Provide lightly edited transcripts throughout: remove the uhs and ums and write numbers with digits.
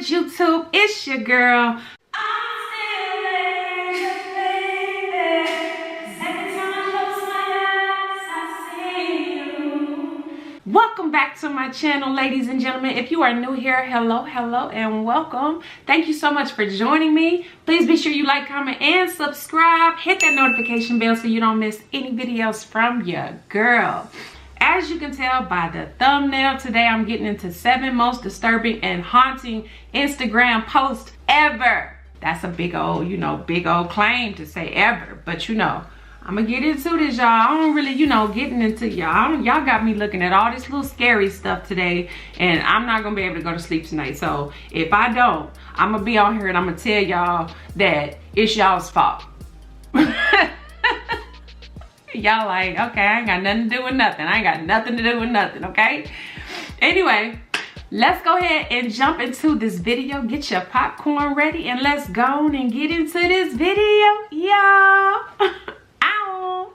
good, YouTube? It's your girl. Welcome back to my channel, ladies and gentlemen. If you are new here, hello and welcome. Thank you so much for joining me. Please be sure you like, comment, and subscribe. Hit that notification bell so you don't miss any videos from your girl. As you can tell by the thumbnail, today I'm getting into 7 most disturbing and haunting Instagram posts ever. That's a big old, big old claim to say ever, but I'm gonna get into this, y'all. I don't really, getting into y'all. Y'all got me looking at all this little scary stuff today, and I'm not gonna be able to go to sleep tonight. So if I don't, I'm gonna be on here and I'm gonna tell y'all that it's y'all's fault. Y'all like, okay, I ain't got nothing to do with nothing. I ain't got nothing to do with nothing, okay? Anyway, let's go ahead and jump into this video. Get your popcorn ready and let's go on and get into this video, y'all. Ow.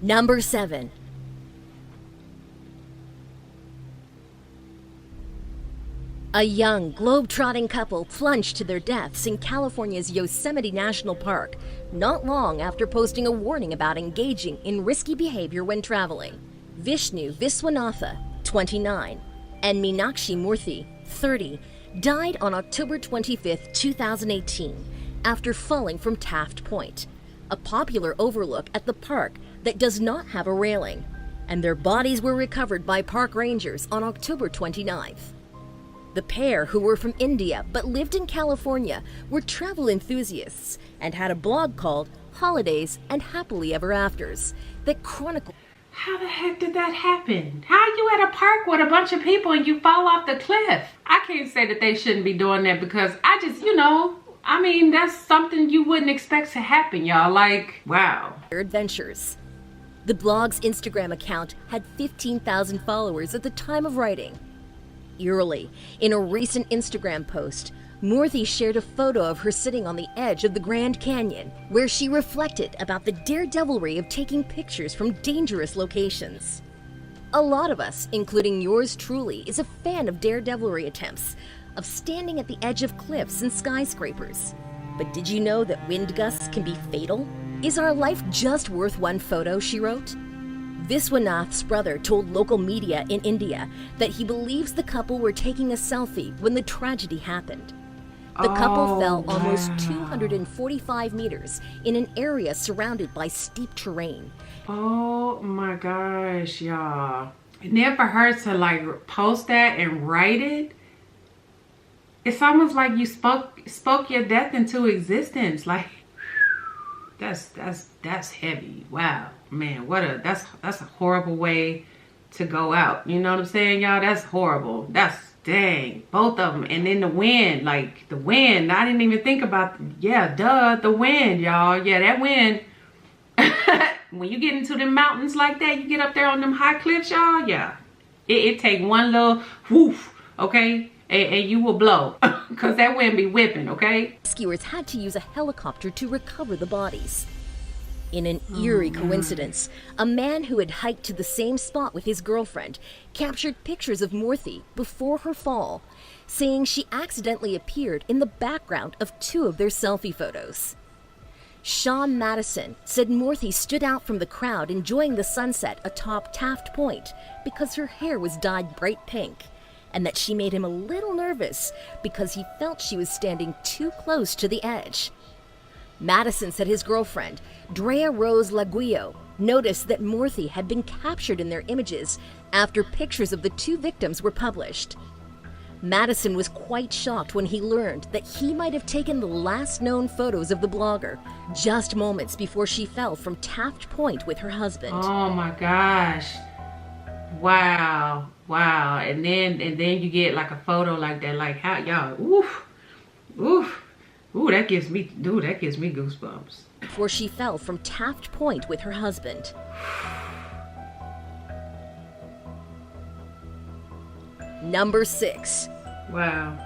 Number 7. A young, globe-trotting couple plunged to their deaths in California's Yosemite National Park, not long after posting a warning about engaging in risky behavior when traveling. Vishnu Viswanatha, 29, and Meenakshi Murthy, 30, died on October 25, 2018, after falling from Taft Point, a popular overlook at the park that does not have a railing, and their bodies were recovered by park rangers on October 29th. The pair, who were from India but lived in California, were travel enthusiasts and had a blog called Holidays and Happily Ever Afters that chronicled. How the heck did that happen? How are you at a park with a bunch of people and you fall off the cliff? I can't say that they shouldn't be doing that because I just, that's something you wouldn't expect to happen, y'all. Like, wow. Adventures. The blog's Instagram account had 15,000 followers at the time of writing. Eerily, in a recent Instagram post, Murthy shared a photo of her sitting on the edge of the Grand Canyon, where she reflected about the daredevilry of taking pictures from dangerous locations. A lot of us, including yours truly, is a fan of daredevilry attempts, of standing at the edge of cliffs and skyscrapers. But did you know that wind gusts can be fatal? Is our life just worth one photo, she wrote? Viswanath's brother told local media in India that he believes the couple were taking a selfie when the tragedy happened. The couple fell almost 245 meters in an area surrounded by steep terrain. Oh my gosh, y'all. It never hurts to post that and write it. It's almost like you spoke your death into existence. Like, that's heavy. Wow, man, that's a horrible way to go out. You know what I'm saying, y'all? That's horrible. That's dang, both of them. And then the wind, I didn't even think about, the wind, y'all. Yeah, that wind. When you get into the mountains like that, you get up there on them high cliffs, y'all. Yeah, it take one little woof, okay, and you will blow. Because that wind be whipping, okay? Rescuers had to use a helicopter to recover the bodies. In an eerie coincidence, a man who had hiked to the same spot with his girlfriend captured pictures of Murthy before her fall, saying she accidentally appeared in the background of 2 of their selfie photos. Sean Madison said Murthy stood out from the crowd enjoying the sunset atop Taft Point because her hair was dyed bright pink, and that she made him a little nervous because he felt she was standing too close to the edge. Madison said his girlfriend, Drea Rose Laguio, noticed that Murthy had been captured in their images after pictures of the 2 victims were published. Madison was quite shocked when he learned that he might have taken the last known photos of the blogger just moments before she fell from Taft Point with her husband. Oh my gosh. Wow. And then you get like a photo like that, like how y'all, ooh, that gives me goosebumps. Before she fell from Taft Point with her husband. Number 6. Wow.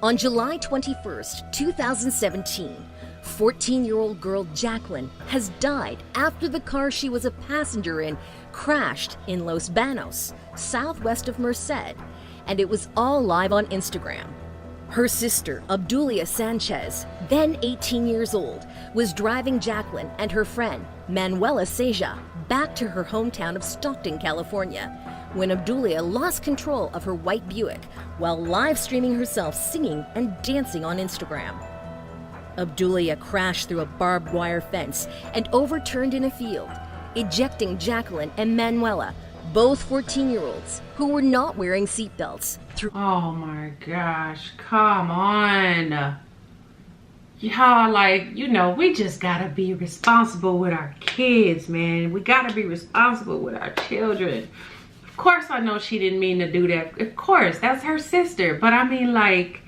On July 21st, 2017, 14-year-old girl Jacqueline has died after the car she was a passenger in crashed in Los Banos, southwest of Merced, and it was all live on Instagram. Her sister, Obdulia Sanchez, then 18 years old, was driving Jacqueline and her friend, Manuela Seja, back to her hometown of Stockton, California, when Obdulia lost control of her white Buick while live streaming herself singing and dancing on Instagram. Obdulia crashed through a barbed wire fence and overturned in a field, ejecting Jacqueline and Manuela, both 14-year-olds, who were not wearing seatbelts. Oh my gosh, come on. Y'all, like, you know, we just gotta be responsible with our kids, man. We gotta be responsible with our children. Of course, I know she didn't mean to do that. Of course, that's her sister. But I mean, like,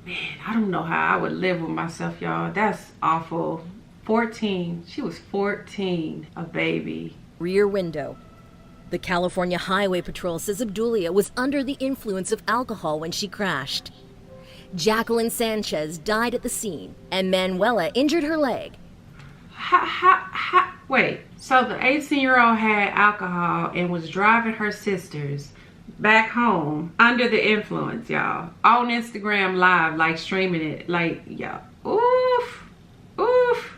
man, I don't know how I would live with myself, y'all. That's awful. 14. She was 14, a baby. Rear window. The California Highway Patrol says Obdulia was under the influence of alcohol when she crashed. Jacqueline Sanchez died at the scene, and Manuela injured her leg. Wait, so the 18-year-old had alcohol and was driving her sisters back home under the influence, y'all, on Instagram live, like streaming it, like, y'all, oof, oof.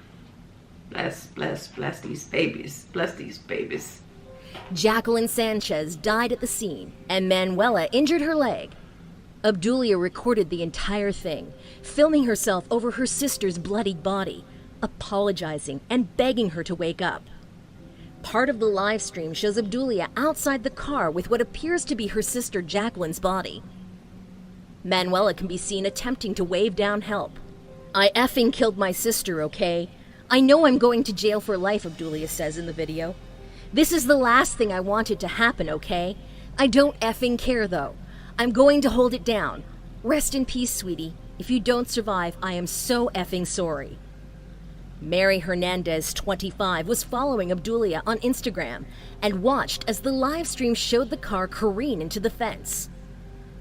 Bless these babies, bless these babies. Jacqueline Sanchez died at the scene, and Manuela injured her leg. Obdulia recorded the entire thing, filming herself over her sister's bloodied body, apologizing and begging her to wake up. Part of the live stream shows Obdulia outside the car with what appears to be her sister Jacqueline's body. Manuela can be seen attempting to wave down help. "I effing killed my sister, okay? I know I'm going to jail for life," Obdulia says in the video. "This is the last thing I wanted to happen, okay? I don't effing care, though. I'm going to hold it down. Rest in peace, sweetie. If you don't survive, I am so effing sorry." Mary Hernandez, 25, was following Obdulia on Instagram and watched as the live stream showed the car careen into the fence.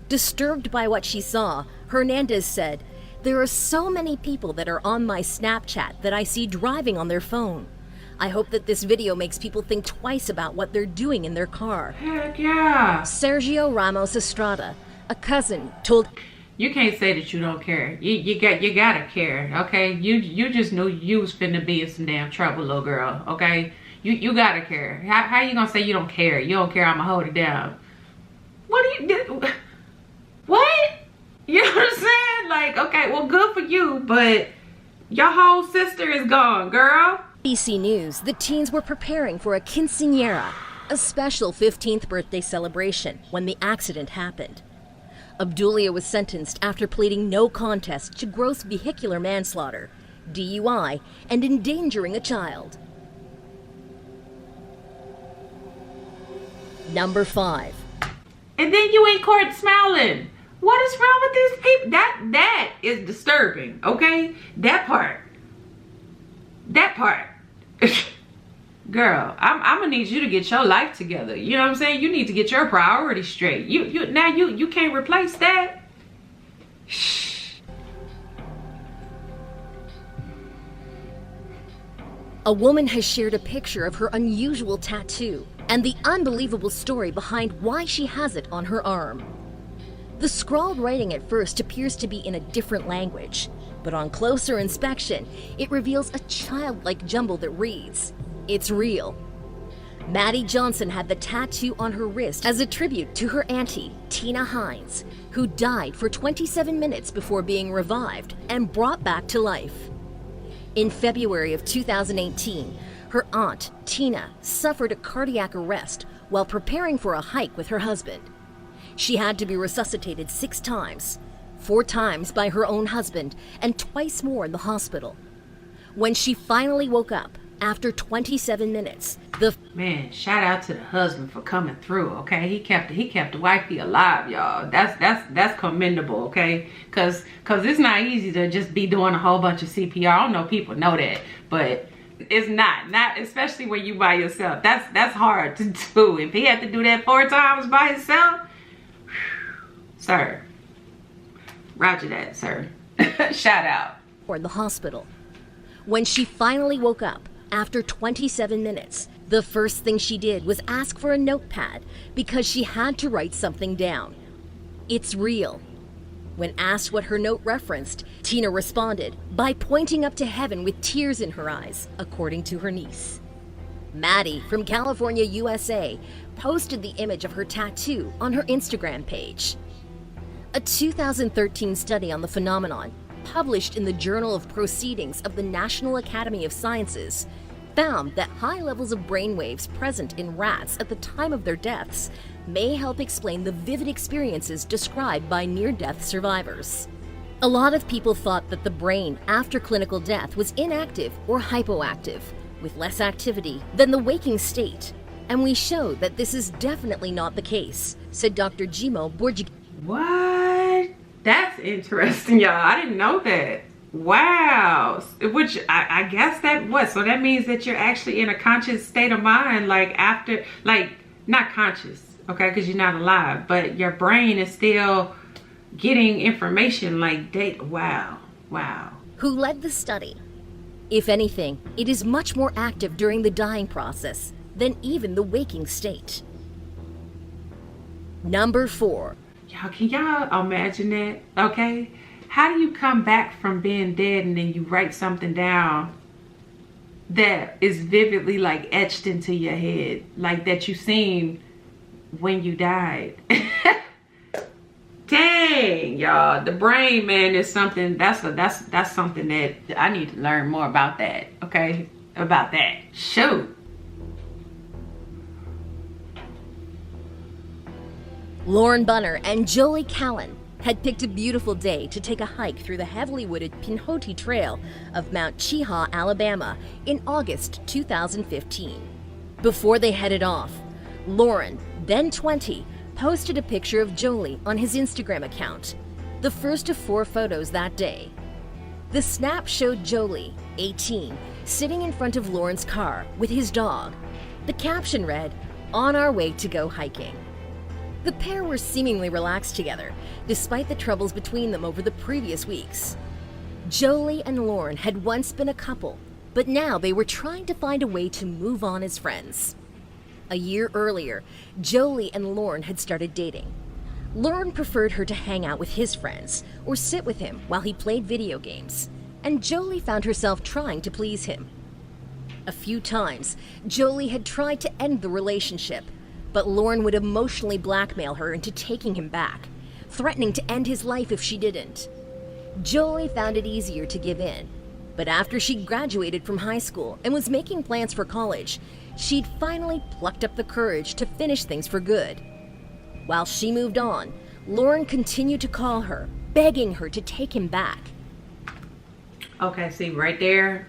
Disturbed by what she saw, Hernandez said, "There are so many people that are on my Snapchat that I see driving on their phone. I hope that this video makes people think twice about what they're doing in their car." Heck yeah. Sergio Ramos Estrada, a cousin, told... You can't say that you don't care. You gotta care, okay? You just knew you was finna be in some damn trouble, little girl, okay? You gotta care. How you gonna say you don't care? You don't care, I'ma hold it down. What do you do? What? You know what I'm saying? Like, okay, well, good for you, but your whole sister is gone, girl. ABC News, the teens were preparing for a quinceañera, a special 15th birthday celebration, when the accident happened. Obdulia was sentenced after pleading no contest to gross vehicular manslaughter, DUI, and endangering a child. Number 5. And then you in court smiling. What is wrong with these people? That is disturbing, okay? That part. Girl, I'm gonna need you to get your life together. You know what I'm saying? You need to get your priorities straight. You can't replace that. Shh. A woman has shared a picture of her unusual tattoo and the unbelievable story behind why she has it on her arm. The scrawled writing at first appears to be in a different language, but on closer inspection, it reveals a childlike jumble that reads, "It's real." Maddie Johnson had the tattoo on her wrist as a tribute to her auntie, Tina Hines, who died for 27 minutes before being revived and brought back to life. In February of 2018, her aunt, Tina, suffered a cardiac arrest while preparing for a hike with her husband. She had to be resuscitated 6 times, 4 times by her own husband, and twice more in the hospital. When she finally woke up, after 27 minutes, Man, shout out to the husband for coming through, okay? He kept the wifey alive, y'all. That's commendable, okay? Cause it's not easy to just be doing a whole bunch of CPR. I don't know if people know that, but it's not especially when you by yourself. That's hard to do. If he had to do that 4 times by himself, sir, Roger that, sir. Shout out. Or the hospital. When she finally woke up, after 27 minutes, the first thing she did was ask for a notepad because she had to write something down. It's real. When asked what her note referenced, Tina responded by pointing up to heaven with tears in her eyes, according to her niece. Maddie from California, USA, posted the image of her tattoo on her Instagram page. A 2013 study on the phenomenon, published in the Journal of Proceedings of the National Academy of Sciences, found that high levels of brainwaves present in rats at the time of their deaths may help explain the vivid experiences described by near-death survivors. A lot of people thought that the brain after clinical death was inactive or hypoactive, with less activity than the waking state, and we showed that this is definitely not the case, said Dr. Jimo Borgi. What? That's interesting, y'all. I didn't know that. Wow. Which I guess that was. So that means that you're actually in a conscious state of mind, like after, like not conscious, okay, because you're not alive, but your brain is still getting information like data. Wow. Wow. Who led the study. If anything, it is much more active during the dying process than even the waking state. Number 4. Y'all, can y'all imagine that? Okay, how do you come back from being dead and then you write something down that is vividly like etched into your head, like that you seen when you died? Dang, y'all, the brain, man, is something that's something that I need to learn more about. That, okay, about that. Shoot. Lauren Bunner and Jolie Callan had picked a beautiful day to take a hike through the heavily wooded Pinhoti Trail of Mount Cheaha, Alabama in August 2015. Before they headed off, Lauren, then 20, posted a picture of Jolie on his Instagram account, the first of 4 photos that day. The snap showed Jolie, 18, sitting in front of Lauren's car with his dog. The caption read, "On our way to go hiking." The pair were seemingly relaxed together, despite the troubles between them over the previous weeks. Jolie and Lauren had once been a couple, but now they were trying to find a way to move on as friends. A year earlier, Jolie and Lauren had started dating. Lauren preferred her to hang out with his friends or sit with him while he played video games, and Jolie found herself trying to please him. A few times, Jolie had tried to end the relationship, but Lauren would emotionally blackmail her into taking him back, threatening to end his life if she didn't. Jolie found it easier to give in, but after she graduated from high school and was making plans for college, she'd finally plucked up the courage to finish things for good. While she moved on, Lauren continued to call her, begging her to take him back. Okay, see right there.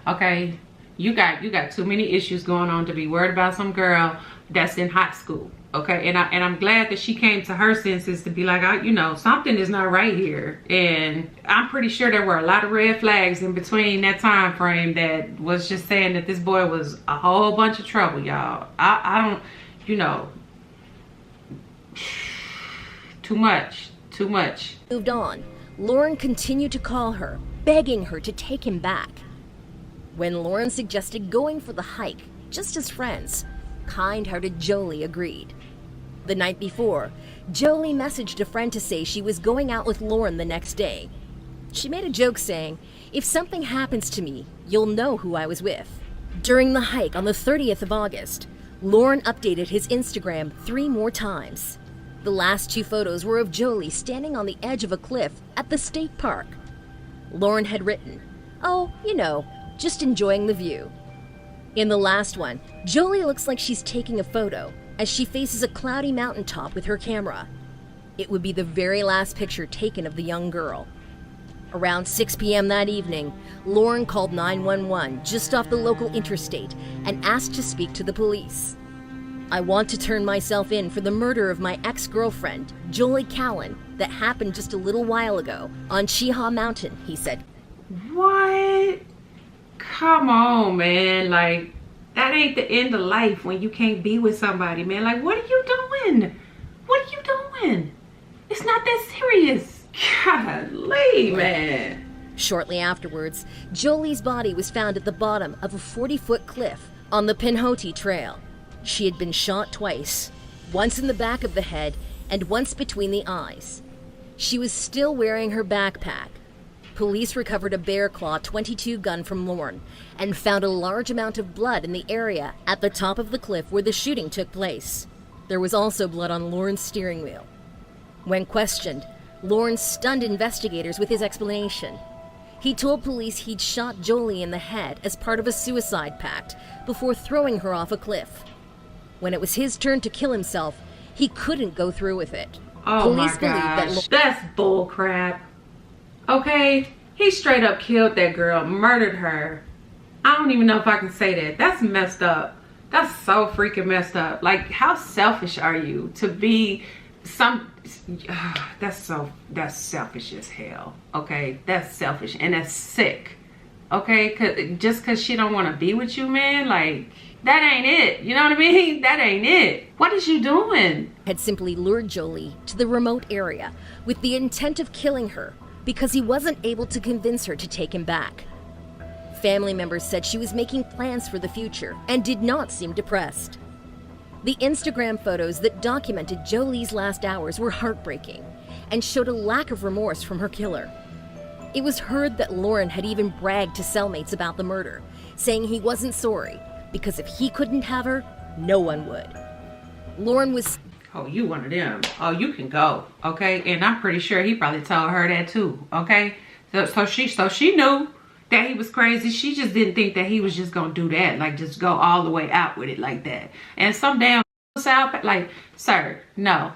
Okay, you got too many issues going on to be worried about some girl that's in high school. Okay, and I'm glad that she came to her senses to be like, you know, something is not right here. And I'm pretty sure there were a lot of red flags in between that time frame that was just saying that this boy was a whole bunch of trouble, y'all. I don't, you know, too much. Moved on, Lauren continued to call her, begging her to take him back. When Lauren suggested going for the hike, just as friends, kind-hearted Jolie agreed. The night before, Jolie messaged a friend to say she was going out with Lauren the next day. She made a joke saying, "If something happens to me, you'll know who I was with." During the hike on the 30th of August, Lauren updated his Instagram 3 more times. The last 2 photos were of Jolie standing on the edge of a cliff at the state park. Lauren had written, "Oh, you know, just enjoying the view." In the last one, Jolie looks like she's taking a photo as she faces a cloudy mountaintop with her camera. It would be the very last picture taken of the young girl. Around 6 p.m. that evening, Lauren called 911 just off the local interstate and asked to speak to the police. "I want to turn myself in for the murder of my ex-girlfriend, Jolie Callan, that happened just a little while ago on Cheaha Mountain," he said. What? Come on, man. Like, that ain't the end of life when you can't be with somebody, man. Like, what are you doing? What are you doing? It's not that serious. Golly, man. Shortly afterwards, Jolie's body was found at the bottom of a 40-foot cliff on the Pinhoti Trail. She had been shot twice, once in the back of the head and once between the eyes. She was still wearing her backpack. Police recovered a Bear Claw .22 gun from Lorne and found a large amount of blood in the area at the top of the cliff where the shooting took place. There was also blood on Lorne's steering wheel. When questioned, Lorne stunned investigators with his explanation. He told police he'd shot Jolie in the head as part of a suicide pact before throwing her off a cliff. When it was his turn to kill himself, he couldn't go through with it. Oh Police my gosh, that's bull crap. Okay, he straight up killed that girl, murdered her. I don't even know if I can say that. That's messed up. That's so freaking messed up. Like, how selfish are you to be that's selfish as hell. Okay, that's selfish and that's sick. Okay, just cause she don't want to be with you, man, like, that ain't it. You know what I mean? That ain't it. What is you doing? Had simply lured Jolie to the remote area with the intent of killing her because he wasn't able to convince her to take him back. Family members said she was making plans for the future and did not seem depressed. The Instagram photos that documented Jolie's last hours were heartbreaking and showed a lack of remorse from her killer. It was heard that Lorne had even bragged to cellmates about the murder, saying he wasn't sorry because if he couldn't have her, no one would. Lorne was... Oh, you one of them. Oh, you can go, okay? And I'm pretty sure he probably told her that too, okay? So she knew that he was crazy. She just didn't think that he was just gonna do that, like just go all the way out with it like that. And some damn out, like, sir, no,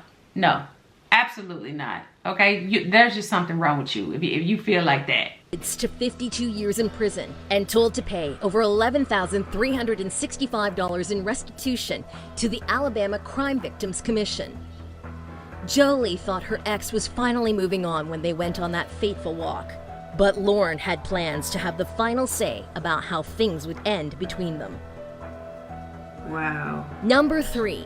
absolutely not. Okay, there's just something wrong with you if you feel like that. It's to 52 years in prison and told to pay over $11,365 in restitution to the Alabama Crime Victims Commission. Jolie thought her ex was finally moving on when they went on that fateful walk, but Lorne had plans to have the final say about how things would end between them. Wow. Number 3.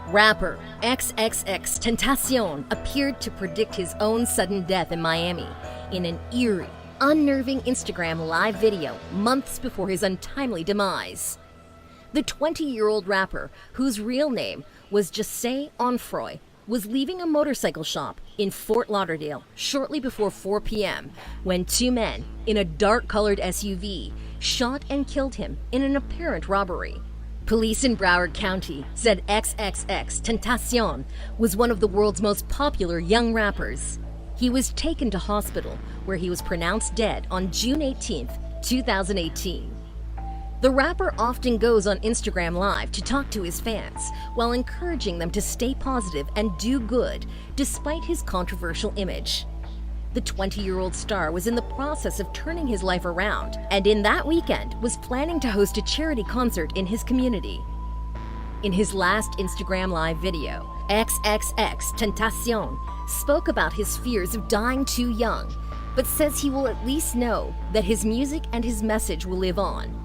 Rapper XXXTentacion appeared to predict his own sudden death in Miami in an eerie, unnerving Instagram live video months before his untimely demise. The 20-year-old rapper, whose real name was Jesse Onfroy, was leaving a motorcycle shop in Fort Lauderdale shortly before 4 p.m. when two men in a dark-colored SUV shot and killed him in an apparent robbery. Police in Broward County said XXXTentacion was one of the world's most popular young rappers. He was taken to hospital, where he was pronounced dead on June 18, 2018. The rapper often goes on Instagram Live to talk to his fans while encouraging them to stay positive and do good despite his controversial image. The 20-year-old star was in the process of turning his life around and in that weekend was planning to host a charity concert in his community. In his last Instagram Live video, XXXTentacion spoke about his fears of dying too young, but says he will at least know that his music and his message will live on.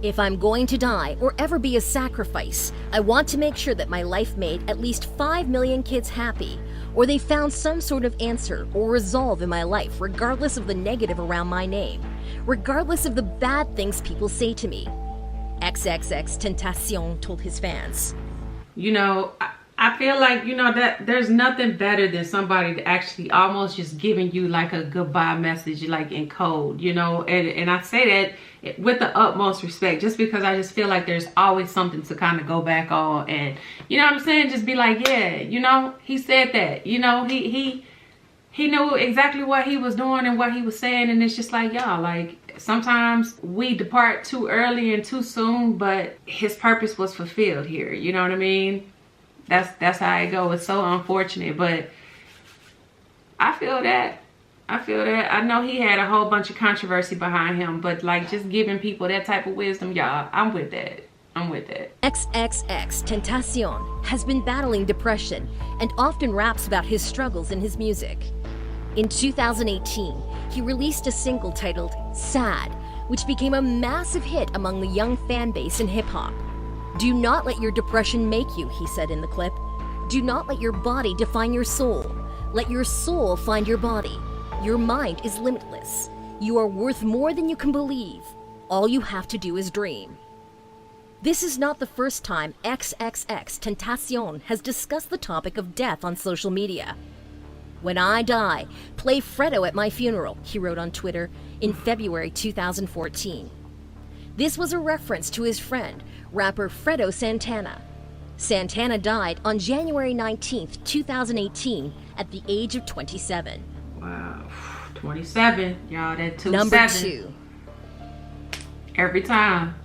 If I'm going to die or ever be a sacrifice, I want to make sure that my life made at least 5 million kids happy, or they found some sort of answer or resolve in my life regardless of the negative around my name, regardless of the bad things people say to me. XXXTentacion told his fans. You know, I feel like, you know, that there's nothing better than somebody actually almost just giving you like a goodbye message, like in code, you know, and I say that with the utmost respect, just because I just feel like there's always something to kind of go back on, and you know what I'm saying, just be like, yeah, you know, he said that, you know, he knew exactly what he was doing and what he was saying, and it's just like, y'all, like, sometimes we depart too early and too soon, but his purpose was fulfilled here, you know what I mean? That's how it goes. It's so unfortunate, but I feel that. I know he had a whole bunch of controversy behind him, but like just giving people that type of wisdom, y'all, I'm with that. XXXTentacion has been battling depression and often raps about his struggles in his music. In 2018, he released a single titled Sad, which became a massive hit among the young fan base in hip-hop. "Do not let your depression make you," he said in the clip. "Do not let your body define your soul. Let your soul find your body. Your mind is limitless. You are worth more than you can believe. All you have to do is dream." This is not the first time XXXTentacion has discussed the topic of death on social media. "When I die, play Fredo at my funeral," he wrote on Twitter in February 2014. This was a reference to his friend, rapper Fredo Santana. Santana died on January 19th, 2018 at the age of 27. Wow, 27, y'all, that 2-7. Number 2. Every time.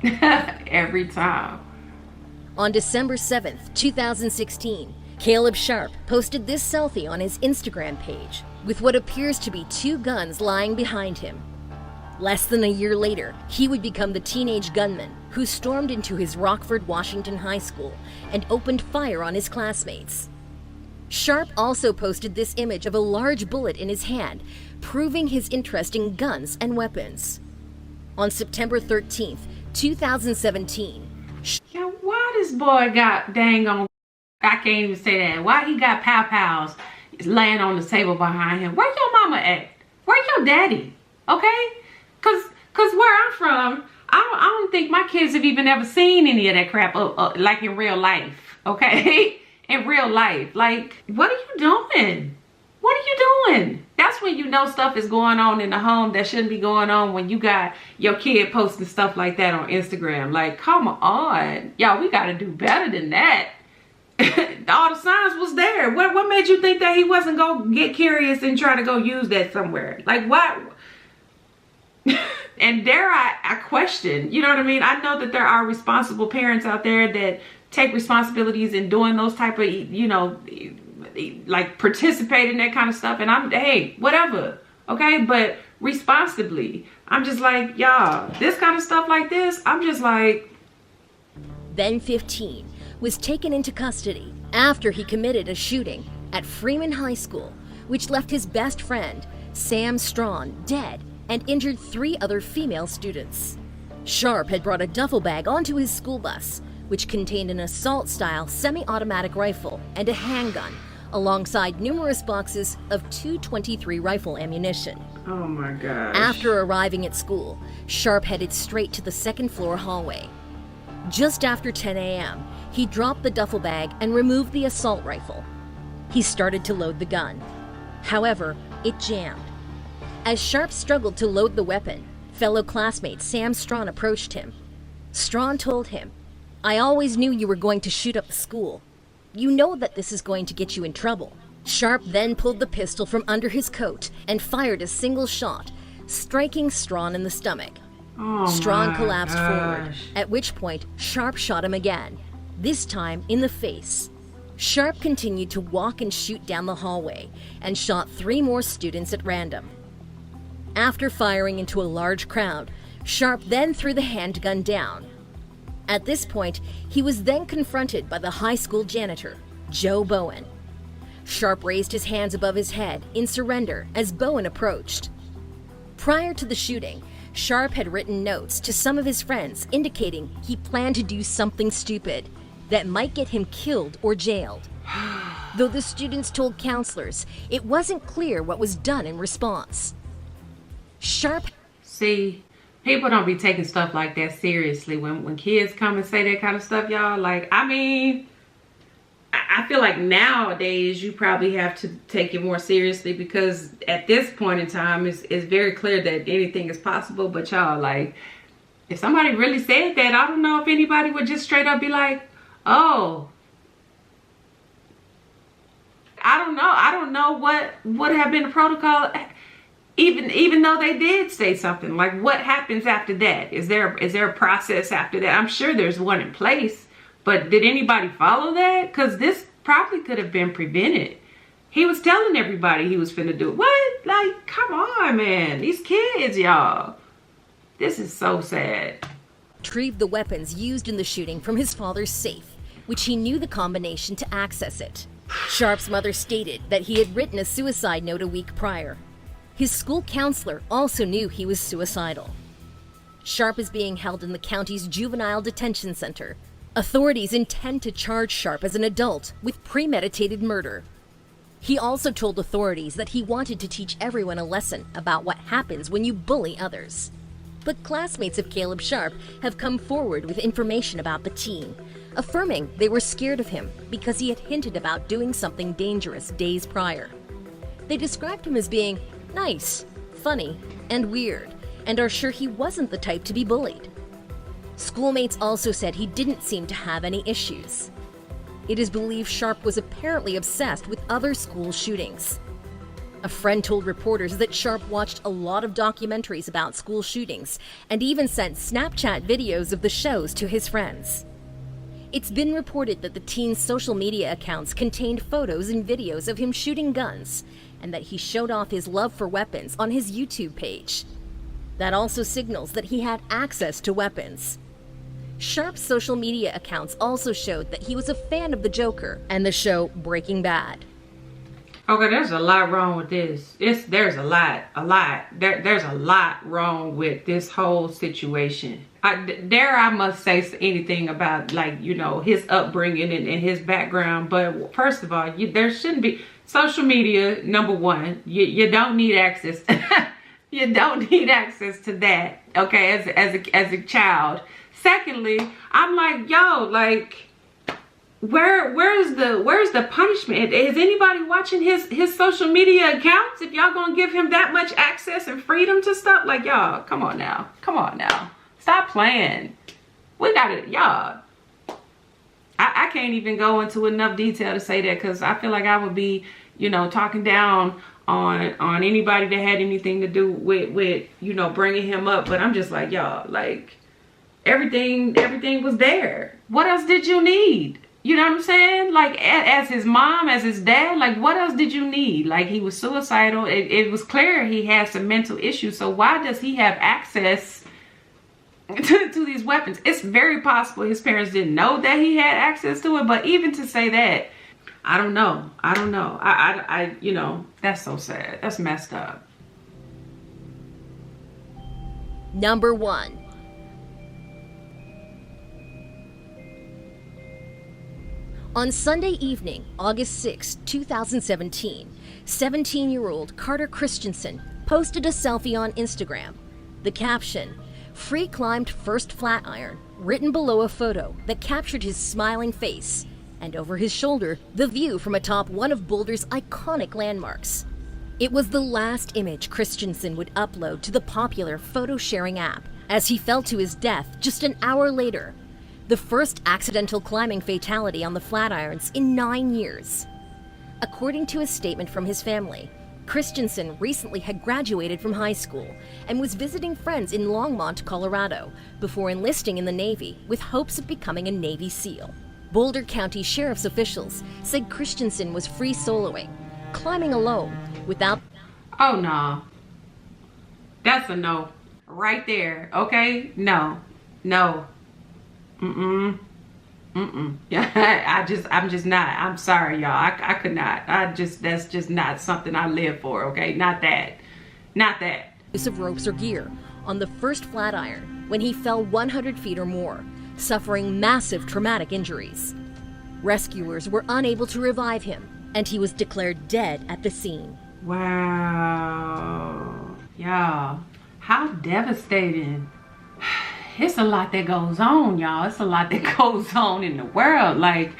Every time. On December 7th, 2016, Caleb Sharp posted this selfie on his Instagram page with what appears to be 2 guns lying behind him. Less than a year later, he would become the teenage gunman who stormed into his Rockford, Washington high school and opened fire on his classmates. Sharp also posted this image of a large bullet in his hand, proving his interest in guns and weapons. On September 13th, 2017, Yeah, why this boy got dang on, I can't even say that. Why he got pow-pows laying on the table behind him? Where your mama at? Where your daddy? Okay? Cause where I'm from, I don't think my kids have even ever seen any of that crap like in real life. Okay? In real life. Like, what are you doing? What are you doing? That's when you know stuff is going on in the home that shouldn't be going on, when you got your kid posting stuff like that on Instagram. Like, come on. Y'all, we got to do better than that. All the signs was there. What made you think that he wasn't going to get curious and try to go use that somewhere? Like, what? And dare I question, you know what I mean? I know that there are responsible parents out there that take responsibilities in doing those type of, you know, like participate in that kind of stuff. And hey, whatever. Okay. But responsibly, I'm just like, y'all, this kind of stuff like this, I'm just like. Then 15 was taken into custody after he committed a shooting at Freeman High School, which left his best friend, Sam Strawn, dead and injured 3 other female students. Sharp had brought a duffel bag onto his school bus, which contained an assault-style semi-automatic rifle and a handgun, alongside numerous boxes of .223 rifle ammunition. Oh my gosh. After arriving at school, Sharp headed straight to the second-floor hallway. Just after 10 a.m., he dropped the duffel bag and removed the assault rifle. He started to load the gun. However, it jammed. As Sharp struggled to load the weapon, fellow classmate Sam Strawn approached him. Strawn told him, "I always knew you were going to shoot up the school. You know that this is going to get you in trouble." Sharp then pulled the pistol from under his coat and fired a single shot, striking Strawn in the stomach. Oh Strawn collapsed gosh. forward, at which point Sharp shot him again, this time in the face. Sharp continued to walk and shoot down the hallway and shot 3 more students at random. After firing into a large crowd, Sharp then threw the handgun down. At this point, he was then confronted by the high school janitor, Joe Bowen. Sharp raised his hands above his head in surrender as Bowen approached. Prior to the shooting, Sharp had written notes to some of his friends indicating he planned to do something stupid that might get him killed or jailed. Though the students told counselors, it wasn't clear what was done in response. Sharp. See, people don't be taking stuff like that seriously when kids come and say that kind of stuff, y'all. Like, I mean, I feel like nowadays you probably have to take it more seriously, because at this point in time it's very clear that anything is possible. But y'all, like, if somebody really said that, I don't know if anybody would just straight up be like, oh, I don't know what would have been the protocol. Even though they did say something, like, what happens after that? Is there a process after that? I'm sure there's one in place, but did anybody follow that? Because this probably could have been prevented. He was telling everybody he was finna do it. What? Like, come on, man. These kids, y'all. This is so sad. Retrieved the weapons used in the shooting from his father's safe, which he knew the combination to access it. Sharp's mother stated that he had written a suicide note a week prior. His school counselor also knew he was suicidal. Sharp is being held in the county's juvenile detention center Authorities intend to charge Sharp as an adult with premeditated murder. He also told authorities that he wanted to teach everyone a lesson about what happens when you bully others. But classmates of Caleb Sharp have come forward with information about the teen, affirming they were scared of him because he had hinted about doing something dangerous days prior. They described him as being nice, funny, and weird, and are sure he wasn't the type to be bullied. Schoolmates also said he didn't seem to have any issues. It is believed Sharp was apparently obsessed with other school shootings. A friend told reporters that Sharp watched a lot of documentaries about school shootings and even sent Snapchat videos of the shows to his friends. It's been reported that the teen's social media accounts contained photos and videos of him shooting guns, and that he showed off his love for weapons on his YouTube page. That also signals that he had access to weapons. Sharp's social media accounts also showed that he was a fan of the Joker and the show Breaking Bad. Okay, there's a lot wrong with this. There's a lot. There's a lot wrong with this whole situation. I must say anything about, like, you know, his upbringing and his background. But first of all, there shouldn't be social media. Number one, you don't need access. You don't need access to that. Okay, as a child. Secondly, I'm like, yo, like, where's the punishment? Is anybody watching his social media accounts? If y'all gonna give him that much access and freedom to stuff, like, y'all, come on now, stop playing. We got it, y'all. I can't even go into enough detail to say that, because I feel like I would be, you know, talking down on anybody that had anything to do with you know, bringing him up. But I'm just like, y'all, like, everything was there. What else did you need? You know what I'm saying? Like, as his mom, as his dad, like, what else did you need? Like, he was suicidal. It was clear he had some mental issues. So why does he have access to these weapons? It's very possible his parents didn't know that he had access to it. But even to say that, I don't know. I you know, that's so sad. That's messed up. Number 1. On Sunday evening, August 6, 2017, 17-year-old Carter Christensen posted a selfie on Instagram. The caption, "Free climbed first flat iron," written below a photo that captured his smiling face, and over his shoulder, the view from atop one of Boulder's iconic landmarks. It was the last image Christensen would upload to the popular photo-sharing app, as he fell to his death just an hour later. The first accidental climbing fatality on the Flatirons in 9 years. According to a statement from his family, Christensen recently had graduated from high school and was visiting friends in Longmont, Colorado, before enlisting in the Navy with hopes of becoming a Navy SEAL. Boulder County Sheriff's officials said Christensen was free soloing, climbing alone, without... Oh, no. That's a no. Right there, okay? No. Yeah, I'm just not. I'm sorry, y'all. I could not. That's just not something I live for, okay? Not that. Use of ropes or gear on the first Flatiron when he fell 100 feet or more, suffering massive traumatic injuries. Rescuers were unable to revive him, and he was declared dead at the scene. Wow. Y'all, how devastating. It's a lot that goes on, y'all. It's a lot that goes on in the world. Like,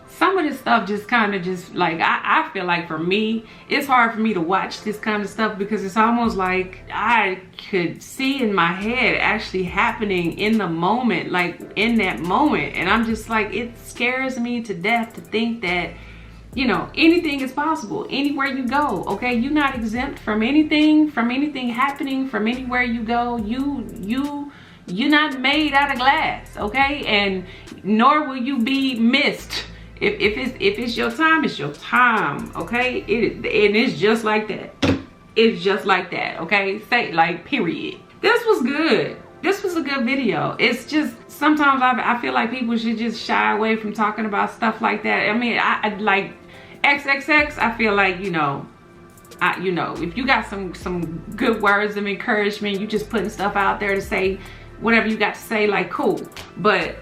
some of this stuff just kind of just, like, I feel like for me, it's hard for me to watch this kind of stuff because it's almost like I could see in my head actually happening in the moment, like in that moment. And I'm just like, it scares me to death to think that, you know, anything is possible anywhere you go, okay? You're not exempt from anything happening from anywhere you go. You're not made out of glass, okay? And nor will you be missed. If it's your time, it's your time, okay? And it's just like that. It's just like that, okay? Say, like, period. This was good. This was a good video. It's just, sometimes I feel like people should just shy away from talking about stuff like that. I mean, I like XXX, I feel like, you know, if you got some good words of encouragement, you just putting stuff out there to say whatever you got to say, like, cool. But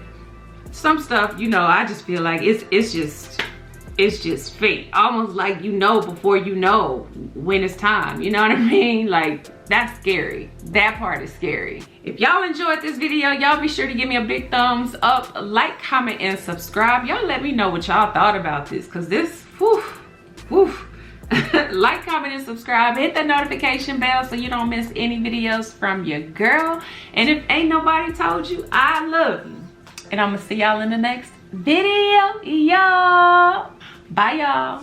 some stuff, you know, I just feel like it's just fate. Almost like you know before you know when it's time. You know what I mean? Like, that's scary. That part is scary. If y'all enjoyed this video, y'all be sure to give me a big thumbs up, like, comment, and subscribe. Y'all let me know what y'all thought about this, because this, whew. Like, comment, and subscribe. Hit that notification bell so you don't miss any videos from your girl. And if ain't nobody told you, I love you. And I'm gonna see y'all in the next video, y'all. Bye, y'all.